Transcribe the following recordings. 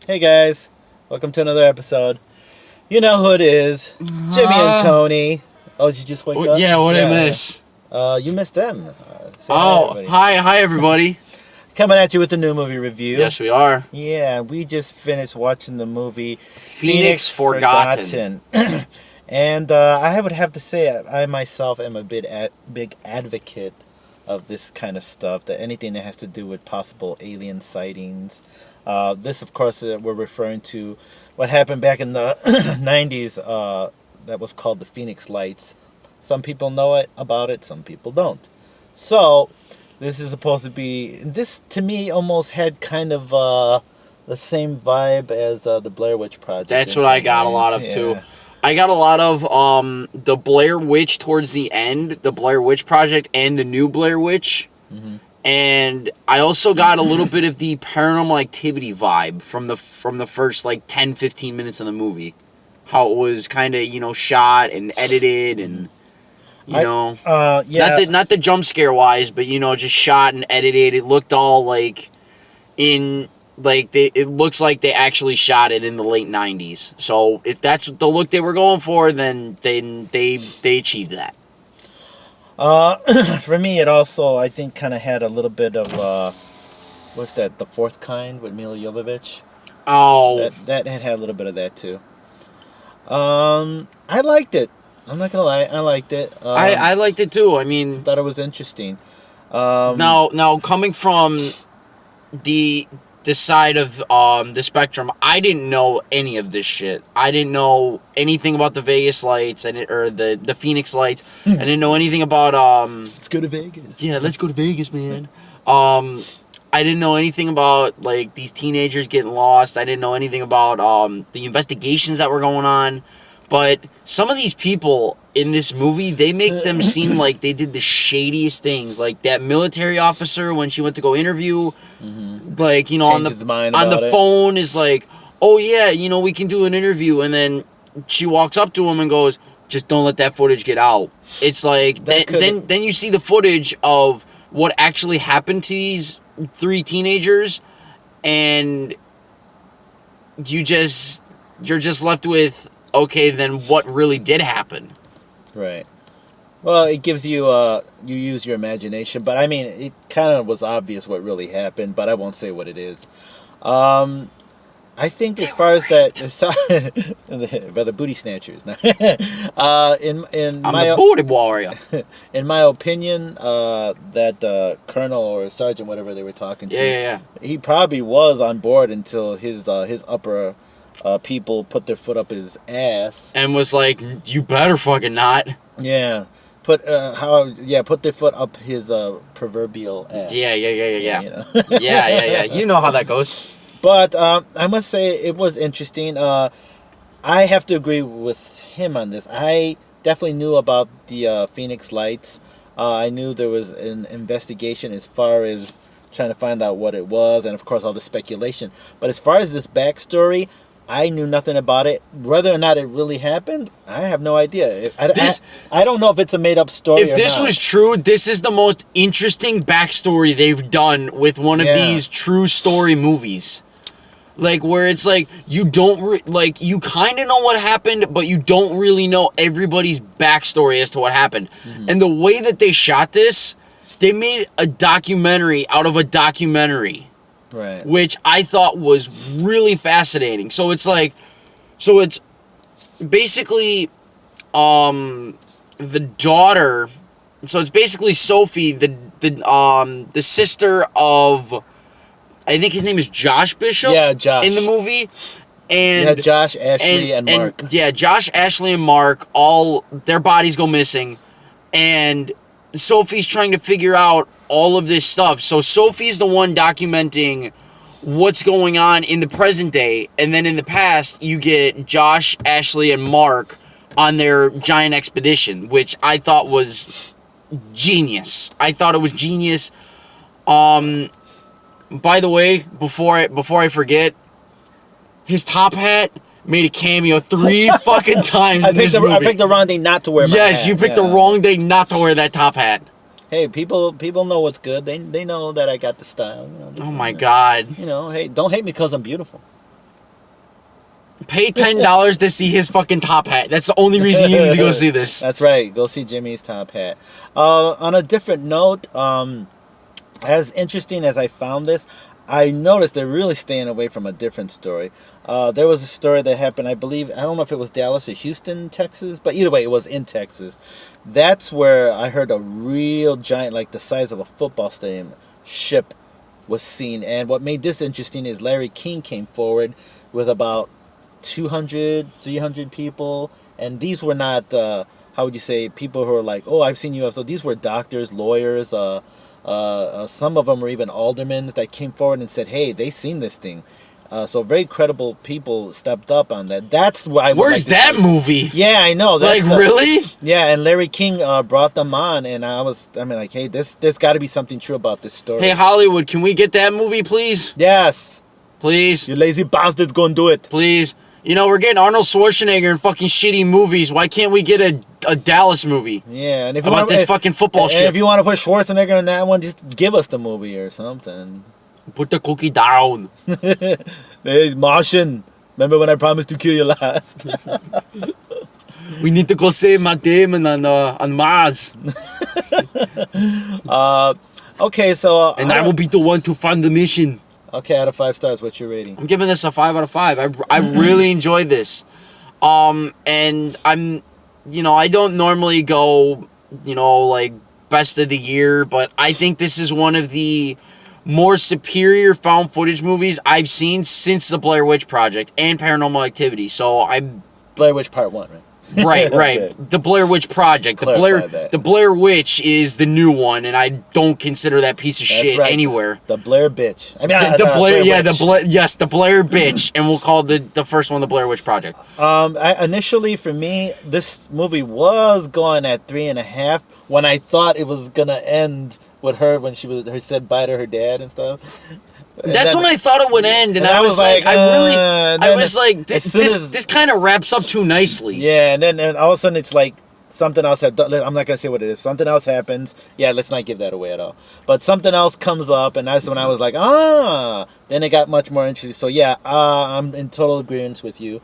Hey guys, welcome to another episode. You know who it is, Jimmy and Tony. Oh, did you just wake up? Yeah, what I miss? You missed them. Say hi, Oh, everybody. hi, everybody. Coming at you with the new movie review. Yes, we are. Yeah, we just finished watching the movie Pheonix Forgotten. And I would have to say, I myself am a big advocate of this kind of stuff, that anything that has to do with possible alien sightings. This, of course, we're referring to what happened back in the 90s that was called the Pheonix Lights. Some people know about it, some people don't. So, this is supposed to be... This, to me, almost had kind of the same vibe as the Blair Witch Project. That's what I got a lot of, too. I got a lot of the Blair Witch towards the end, the Blair Witch Project, and the new Blair Witch. Mm-hmm. And I also got a little bit of the Paranormal Activity vibe from the first, 10, 15 minutes of the movie. How it was kind of, shot and edited and, yeah. Not the jump scare wise, but, just shot and edited. It looked all, it looks like they actually shot it in the late 90s. So if that's the look they were going for, then they achieved that. For me, it also, I think, kind of had a little bit of, what's that, The Fourth Kind with Mila Jovovich? Oh. That had a little bit of that, too. I liked it. I'm not gonna lie, I liked it. I liked it, too. I mean... thought it was interesting. Now, coming from the side of the spectrum, I didn't know any of this shit. I didn't know anything about the Vegas lights or the Pheonix lights. I didn't know anything about let's go to Vegas. Yeah, let's go to Vegas, man. I didn't know anything about these teenagers getting lost. I didn't know anything about the investigations that were going on. But some of these people in this movie, they make them seem like they did the shadiest things. Like that military officer when she went to go interview, on the phone is like, oh yeah, we can do an interview. And then she walks up to him and goes, just don't let that footage get out. It's like, then you see the footage of what actually happened to these 3 teenagers, and you're just left with, okay, then what really did happen? Right. Well, it gives you, you use your imagination, but I mean, it kind of was obvious what really happened, but I won't say what it is. I think as far as that, by the booty snatchers. I'm the booty warrior. In my opinion, that colonel or sergeant, whatever they were talking to, he probably was on board until his upper people put their foot up his ass and was like, "You better fucking not." Yeah, put their foot up his proverbial ass. Yeah. Yeah. You know how that goes. But I must say it was interesting. I have to agree with him on this. I definitely knew about the Pheonix Lights. I knew there was an investigation as far as trying to find out what it was, and of course all the speculation. But as far as this backstory, I knew nothing about it. Whether or not it really happened, I have no idea. I don't know if it's a made-up story or not. If this was true, this is the most interesting backstory they've done with one of these true story movies. Where it's you don't... you kind of know what happened, but you don't really know everybody's backstory as to what happened. Mm-hmm. And the way that they shot this, they made a documentary out of a documentary. Right. Which I thought was really fascinating. So it's basically the daughter. So it's basically Sophie, the sister of, I think his name is Josh Bishop. Yeah, Josh. In the movie. And Josh, Ashley, and Mark. Josh, Ashley, and Mark, all their bodies go missing, and Sophie's trying to figure out all of this stuff. So Sophie's the one documenting what's going on in the present day, and then in the past you get Josh, Ashley, and Mark on their giant expedition, which I thought was genius. I thought it was genius. By the way, before I forget, his top hat made a cameo 3 fucking times in this movie. I picked the wrong day not to wear my hat. Yes, you picked the wrong day not to wear that top hat. Hey, people know what's good. They know that I got the style. Oh my God. Hey, don't hate me because I'm beautiful. Pay $10 to see his fucking top hat. That's the only reason you need to go see this. That's right. Go see Jimmy's top hat. On a different note, as interesting as I found this, I noticed they're really staying away from a different story. There was a story that happened, I believe, I don't know if it was Dallas or Houston, Texas, but either way, it was in Texas. That's where I heard a real giant, like the size of a football stadium, ship was seen. And what made this interesting is Larry King came forward with about 200, 300 people. And these were not, how would you say, people who are like, oh, I've seen UFO. These were doctors, lawyers, some of them were even aldermen that came forward and said, hey, they seen this thing. So very credible people stepped up on that. That's why. Where's that movie? Yeah, I know. That's, like, really? Yeah, and Larry King brought them on, and like, hey, there's got to be something true about this story. Hey, Hollywood, can we get that movie, please? Yes. Please. You lazy bastards, go and do it. Please. You know, we're getting Arnold Schwarzenegger in fucking shitty movies. Why can't we get a Dallas movie? Yeah, and if you about this fucking football shit. And if you want to put Schwarzenegger in that one, just give us the movie or something. Put the cookie down. Hey, Martian. Remember when I promised to kill you last? We need to go save Matt Damon on Mars. Okay, so... and I will be the one to fund the mission. Okay, out of 5 stars, what's your rating? I'm giving this a 5 out of 5. I really enjoyed this. And I'm... You know, I don't normally go, you know, like, best of the year, but I think this is one of the more superior found footage movies I've seen since the Blair Witch Project and Paranormal Activity. So I'm... Blair Witch Part 1, right? Right. Okay. The Blair Witch Project. The Blair Witch is the new one, and I don't consider that piece of shit anywhere. The Blair bitch. I mean, the Blair, yeah, Witch. the Blair bitch, and we'll call the first one the Blair Witch Project. Initially, for me, this movie was going at 3.5 when I thought it was gonna end with her when she said bye to her dad and stuff. That's when I thought it would end, and I was like, this kind of wraps up too nicely. Yeah, and then all of a sudden it's like something else. I'm not gonna say what it is. Something else happens. Yeah, let's not give that away at all. But something else comes up, and that's when I was like, Then it got much more interesting. So yeah, I'm in total agreement with you.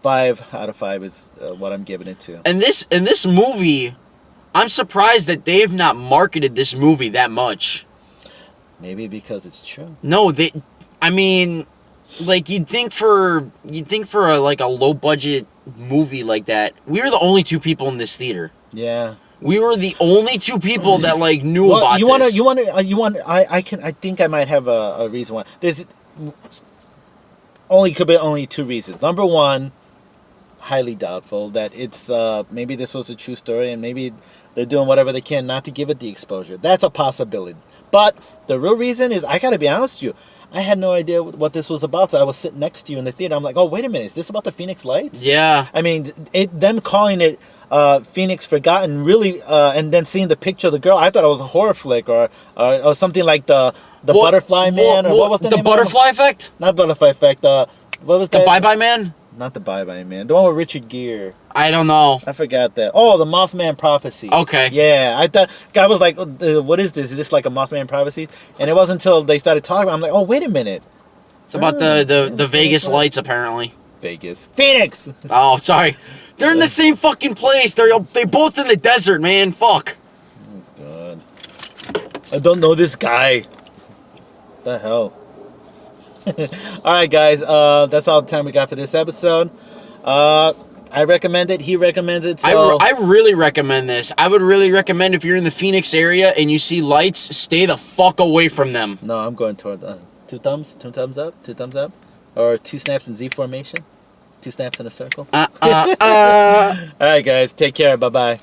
5 out of 5 is what I'm giving it to. And this movie, I'm surprised that they have not marketed this movie that much. Maybe because it's true. No, I mean, like you'd think for a low budget movie like that, we were the only 2 people in this theater. Yeah. We were the only 2 people that like knew about this. I think I might have a reason why. There's could be only 2 reasons. Number 1, highly doubtful that it's maybe this was a true story, and maybe they're doing whatever they can not to give it the exposure. That's a possibility. But the real reason is, I gotta be honest with you, I had no idea what this was about. So I was sitting next to you in the theater. I'm like, oh, wait a minute, is this about the Pheonix Lights? Yeah. I mean, them calling it Pheonix Forgotten, really, and then seeing the picture of the girl, I thought it was a horror flick or something like the Butterfly Man, or what was the name? The Butterfly Effect? Not Butterfly Effect. What was that? The Bye Bye Man? Not the Bye Bye Man. The one with Richard Gere. I don't know. I forgot that. Oh, the Mothman Prophecy. Okay. Yeah, I thought, I was like, what is this? Is this like a Mothman Prophecy? And it wasn't until they started talking about it, I'm like, oh, wait a minute. It's about the Vegas lights, apparently. Vegas. Pheonix! Oh, sorry. They're in the same fucking place. They both in the desert, man. Fuck. Oh, God. I don't know this guy. What the hell? Alright, guys. That's all the time we got for this episode. I recommend it. He recommends it. So I really recommend this. I would really recommend, if you're in the Phoenix area and you see lights, stay the fuck away from them. No, I'm going toward 2 thumbs up, or 2 snaps in Z formation, 2 snaps in a circle. All right, guys. Take care. Bye bye.